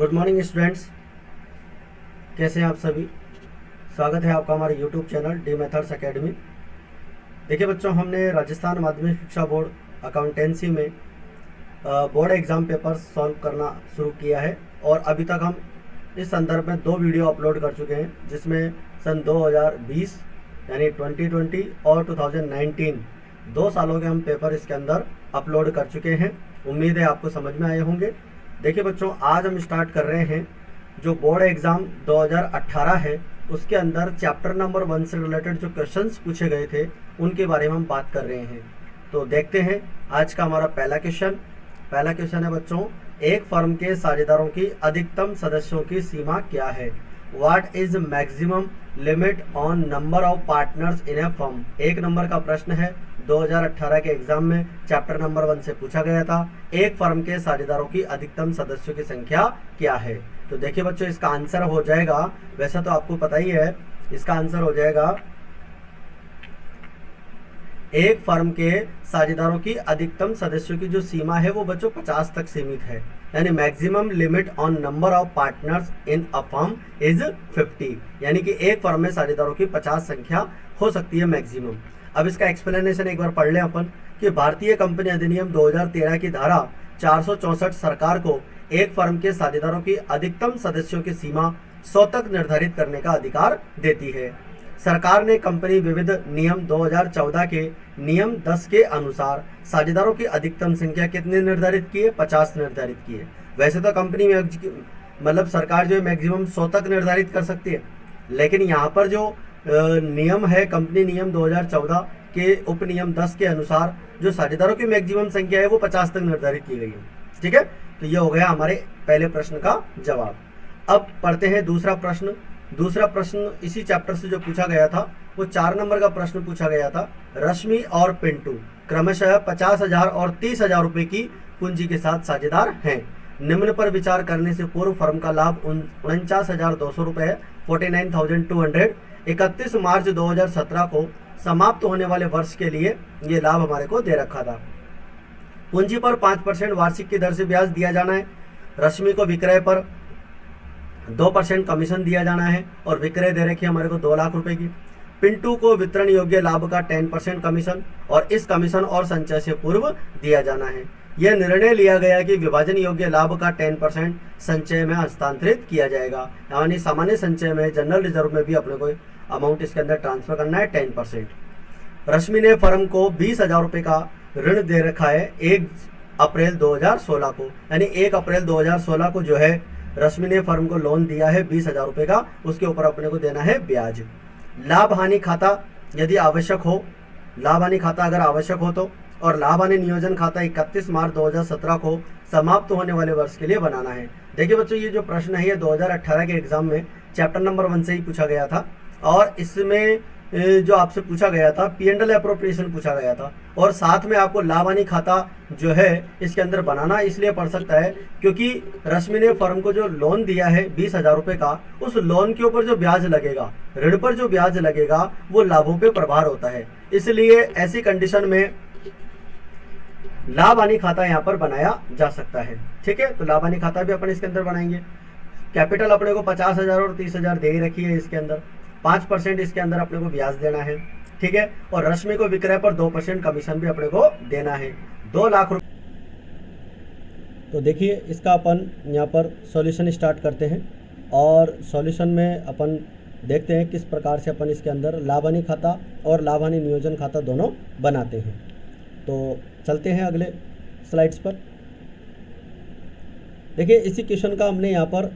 Good morning students, कैसे हैं आप सभी। स्वागत है आपका हमारे YouTube channel D methods academy. देखिए बच्चों, हमने राजस्थान माध्यमिक शिक्षा बोर्ड अकाउंटेंसी में बोर्ड एग्ज़ाम पेपर सॉल्व करना शुरू किया है और अभी तक हम इस संदर्भ में 2 वीडियो अपलोड कर चुके हैं, जिसमें सन 2020 यानी 2020 और 2019 2 सालों के हम पेपर इसके अंदर अपलोड कर चुके हैं। उम्मीद है आपको समझ में आए होंगे। देखिए बच्चों, आज हम स्टार्ट कर रहे हैं जो बोर्ड एग्ज़ाम 2018 है उसके अंदर चैप्टर नंबर 1 से रिलेटेड जो क्वेश्चंस पूछे गए थे उनके बारे में हम बात कर रहे हैं। तो देखते हैं आज का हमारा पहला क्वेश्चन है बच्चों, एक फर्म के साझेदारों की अधिकतम सदस्यों की सीमा क्या है। What is maximum limit on number of partners in A firm. 1 number का प्रश्न है, 2018 के एग्जाम में चैप्टर नंबर 1 से पूछा गया था। एक फर्म के साझेदारों की अधिकतम सदस्यों की संख्या क्या है। तो देखिए बच्चों, इसका आंसर हो जाएगा, वैसा तो आपको पता ही है, इसका आंसर हो जाएगा एक फर्म के साझेदारों की अधिकतम सदस्यों की जो सीमा है वो बच्चों 50 तक सीमित है, यानी maximum limit on number of partners in a firm is 50, यानी कि एक फर्म में साझेदारों की 50 संख्या हो सकती है मैक्सिमम। अब इसका एक्सप्लेनेशन एक बार पढ़ लें अपन कि भारतीय कंपनी अधिनियम 2013 की धारा 464 सरकार को एक फर्म के साझेदारों की अधिकतम सदस्यों की सीमा 100 तक निर्धारित करने का अधिकार देती है। सरकार ने कंपनी विविध नियम 2014 के नियम 10 के अनुसार साझेदारों की अधिकतम संख्या कितने निर्धारित की है, 50 निर्धारित की है। वैसे तो कंपनी में मतलब सरकार जो है मैक्सिमम 100 तक निर्धारित कर सकती है, लेकिन यहाँ पर जो नियम है कंपनी नियम 2014 के उप नियम 10 के अनुसार जो साझेदारों की मैक्सिमम संख्या है वो 50 तक निर्धारित की गई है। ठीक है, तो ये हो गया हमारे पहले प्रश्न का जवाब। अब पढ़ते हैं दूसरा प्रश्न इसी चैप्टर से जो पूछा गया था वो 4 नंबर का प्रश्न पूछा गया था। रश्मि और पिंटू क्रमशः 50,000 और 30,000 रुपए की पूंजी के साथ साझेदार हैं। निम्न पर विचार करने से पूर्व फर्म का लाभ 49,200 रुपए है, 49,200 31 मार्च 2017 को समाप्त होने वाले वर्ष के लिए ये लाभ हमारे को दे रखा था। पूंजी पर 5% वार्षिक की दर से ब्याज दिया जाना है। रश्मि को विक्रय पर 2% कमीशन दिया जाना है और विक्रय दे रखी है हमारे को 2 लाख रुपए की। पिंटू को वितरण योग्य लाभ का 10% कमीशन और इस कमीशन और संचय से पूर्व दिया जाना है। यह निर्णय लिया गया कि विभाजन योग्य लाभ का 10% संचय में हस्तांतरित किया जाएगा, यानी सामान्य संचय में जनरल रिजर्व में भी अपने को अमाउंट इसके अंदर ट्रांसफर करना है 10%। रश्मि ने फर्म को 20,000 रुपए का ऋण दे रखा है 1 अप्रैल 2016 को, यानी 1 अप्रैल 2016 को जो है रश्मि ने फर्म को लोन दिया है 20,000 रुपए का, उसके ऊपर अपने को देना है ब्याज। लाभ हानि खाता यदि आवश्यक हो, लाभ हानि खाता अगर आवश्यक हो तो, और लाभ हानि नियोजन खाता 31 मार्च 2017 को समाप्त होने वाले वर्ष के लिए बनाना है। देखिए बच्चों, ये जो प्रश्न है ये 2018 के एग्जाम में चैप्टर नंबर 1 से ही पूछा गया था और इसमें जो आपसे पूछा गया था P&L एप्रोप्रिएशन पूछा गया था और साथ में आपको लाभ हानि खाता जो है इसके अंदर बनाना इसलिए पड़ सकता है क्योंकि रश्मि ने फर्म को जो लोन दिया है 20,000 रुपए का, उस लोन के ऊपर जो ब्याज लगेगा, ऋण पर जो ब्याज लगेगा वो लाभों पे प्रभार होता है। इसलिए ऐसी कंडीशन में लाभ हानि खाता यहाँ पर बनाया जा सकता है। ठीक है, तो लाभ हानि खाता भी अपन इसके अंदर बनाएंगे। कैपिटल अपने को 50,000 और 30,000 दे ही रखी है, इसके अंदर 5% इसके अंदर अपने को ब्याज देना है। ठीक है, और रश्मि को विक्रय पर 2% कमीशन भी अपने को देना है, 2 लाख रुपए। तो देखिए इसका अपन यहाँ पर सॉल्यूशन स्टार्ट करते हैं और सॉल्यूशन में अपन देखते हैं किस प्रकार से अपन इसके अंदर लाभ हानि खाता और लाभ हानि नियोजन खाता दोनों बनाते हैं। तो चलते हैं अगले स्लाइड्स पर। देखिए इसी क्वेश्चन का हमने यहाँ पर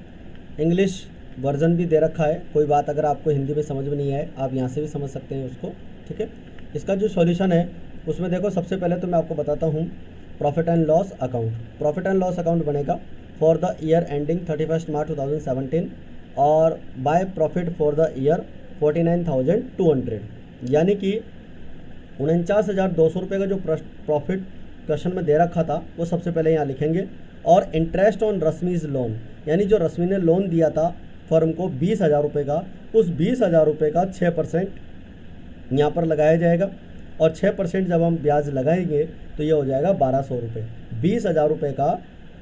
इंग्लिश वर्जन भी दे रखा है। कोई बात अगर आपको हिंदी में समझ में नहीं आए आप यहाँ से भी समझ सकते हैं उसको। ठीक है, इसका जो सॉल्यूशन है उसमें देखो, सबसे पहले तो मैं आपको बताता हूँ profit and loss account. Profit and loss account बनेगा फॉर द ईयर एंडिंग 31 मार्च 2017 और by profit for the year 49,200, यानी कि 49,200 रुपये का जो प्रॉफिट क्वेश्चन में दे रखा था वो सबसे पहले यहाँ लिखेंगे। और इंटरेस्ट ऑन रश्मिज लोन, यानी जो रश्मि ने लोन दिया था फर्म को 20,000 रुपये का, उस 20,000 रुपये का 6% यहाँ पर लगाया जाएगा और 6% जब हम ब्याज लगाएंगे तो ये हो जाएगा 1,200 रुपये। 20,000 रुपये का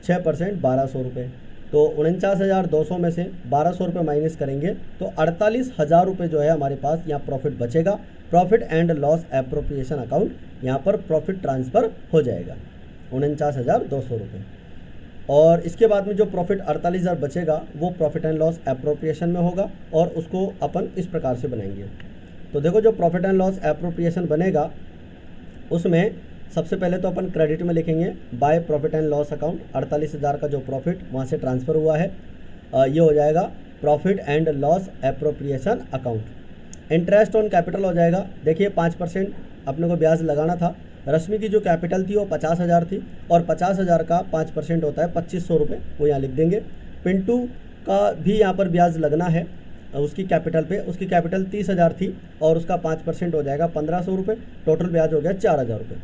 6% 1,200 रुपये। तो 49,200 में से 1,200 रुपये माइनस करेंगे तो 48,000 रुपये जो है हमारे पास यहाँ प्रॉफिट बचेगा। Profit and loss appropriation account यहाँ पर प्रॉफिट ट्रांसफ़र हो जाएगा 49,200 रुपये। और इसके बाद में जो प्रॉफिट 48,000 बचेगा वो प्रॉफिट एंड लॉस एप्रोप्रिएशन में होगा और उसको अपन इस प्रकार से बनाएंगे। तो देखो जो प्रॉफिट एंड लॉस एप्रोप्रिएशन बनेगा उसमें सबसे पहले तो अपन क्रेडिट में लिखेंगे by profit and loss account. 48,000 का जो प्रॉफिट वहाँ से ट्रांसफ़र हुआ है ये हो जाएगा profit and loss appropriation account. Interest on capital हो जाएगा। देखिए 5% अपने को ब्याज लगाना था। रश्मि की जो कैपिटल थी वो 50,000 थी और 50,000 का 5% होता है 2,500 रुपये, वो यहाँ लिख देंगे। पिंटू का भी यहाँ पर ब्याज लगना है उसकी कैपिटल पे। उसकी कैपिटल 30,000 थी और उसका 5% हो जाएगा 1,500 रुपये। टोटल ब्याज हो गया 4,000 रुपये।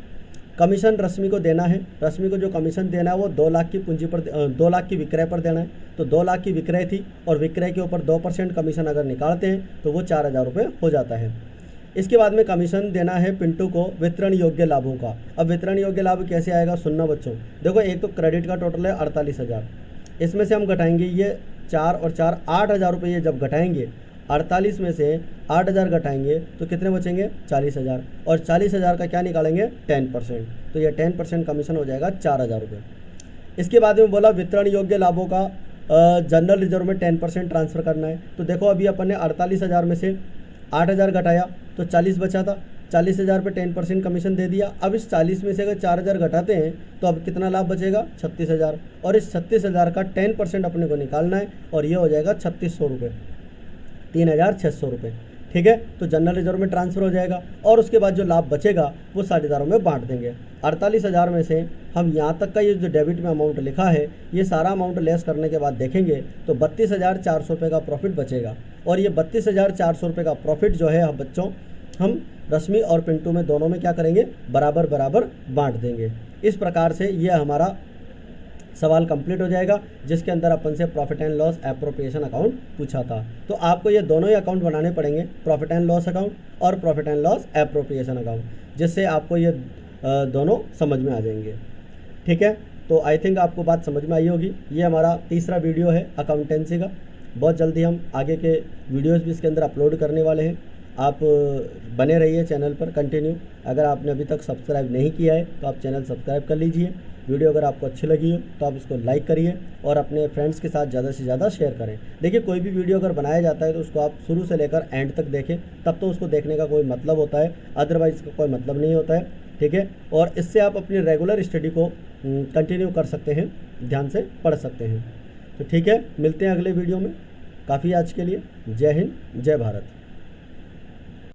कमीशन रश्मि को देना है। रश्मि को जो कमीशन देना है वो 2 लाख की पूंजी पर 2 लाख की विक्रय पर देना है। तो 2 लाख की विक्रय थी और विक्रय के ऊपर 2% कमीशन अगर निकालते हैं तो वो 4,000 रुपये हो जाता है। इसके बाद में कमीशन देना है पिंटू को वितरण योग्य लाभों का। अब वितरण योग्य लाभ कैसे आएगा सुनना बच्चों। देखो एक तो क्रेडिट का टोटल है 48,000, इसमें से हम घटाएंगे ये 4 और 4 8,000 रुपये। ये जब घटाएंगे 48 में से 8,000 घटाएंगे तो कितने बचेंगे 40,000 और 40,000 का क्या निकालेंगे 10%। तो ये 10% कमीशन हो जाएगा 4,000 रुपये। इसके बाद में बोला वितरण योग्य लाभों का जनरल रिजर्व में 10% ट्रांसफ़र करना है। तो देखो अभी अपन ने 48,000 में से 8,000 घटाया तो 40 बचा था। 40,000 पे 10% कमीशन दे दिया। अब इस 40 में से अगर 4,000 घटाते हैं तो अब कितना लाभ बचेगा 36,000 और इस 36,000 का 10% अपने को निकालना है और ये हो जाएगा 3,600 रुपये, 3,600 रुपये। ठीक है, तो जनरल रिजर्व में ट्रांसफ़र हो जाएगा और उसके बाद जो लाभ बचेगा वो साझेदारों में बांट देंगे। 48,000 में से हम यहाँ तक का ये जो डेबिट में अमाउंट लिखा है ये सारा अमाउंट लेस करने के बाद देखेंगे तो 32,400 रुपये का प्रॉफिट बचेगा। और ये 32,400 रुपये का प्रॉफिट जो है बच्चों हम रश्मि और पिंटू में दोनों में क्या करेंगे बराबर बराबर बांट देंगे। इस प्रकार से ये हमारा सवाल कंप्लीट हो जाएगा जिसके अंदर अपन से profit and loss appropriation account पूछा था। तो आपको ये दोनों ही अकाउंट बनाने पड़ेंगे, प्रॉफिट एंड लॉस अकाउंट और profit and loss appropriation account, जिससे आपको ये दोनों समझ में आ जाएंगे। ठीक है, तो आई थिंक आपको बात समझ में आई होगी। ये हमारा तीसरा वीडियो है अकाउंटेंसी का। बहुत जल्दी हम आगे के वीडियोज़ भी इसके अंदर अपलोड करने वाले हैं। आप बने रहिए चैनल पर कंटिन्यू। अगर आपने अभी तक सब्सक्राइब नहीं किया है तो आप चैनल सब्सक्राइब कर लीजिए। वीडियो अगर आपको अच्छी लगी हो तो आप इसको लाइक करिए और अपने फ्रेंड्स के साथ ज़्यादा से ज़्यादा शेयर करें। देखिए कोई भी वीडियो अगर बनाया जाता है तो उसको आप शुरू से लेकर एंड तक देखें, तब तो उसको देखने का कोई मतलब होता है, अदरवाइज़ इसका कोई मतलब नहीं होता है। ठीक है, और इससे आप अपनी रेगुलर स्टडी को कंटिन्यू कर सकते हैं, ध्यान से पढ़ सकते हैं। तो ठीक है, मिलते हैं अगले वीडियो में। काफ़ी आज के लिए। जय हिंद, जय भारत।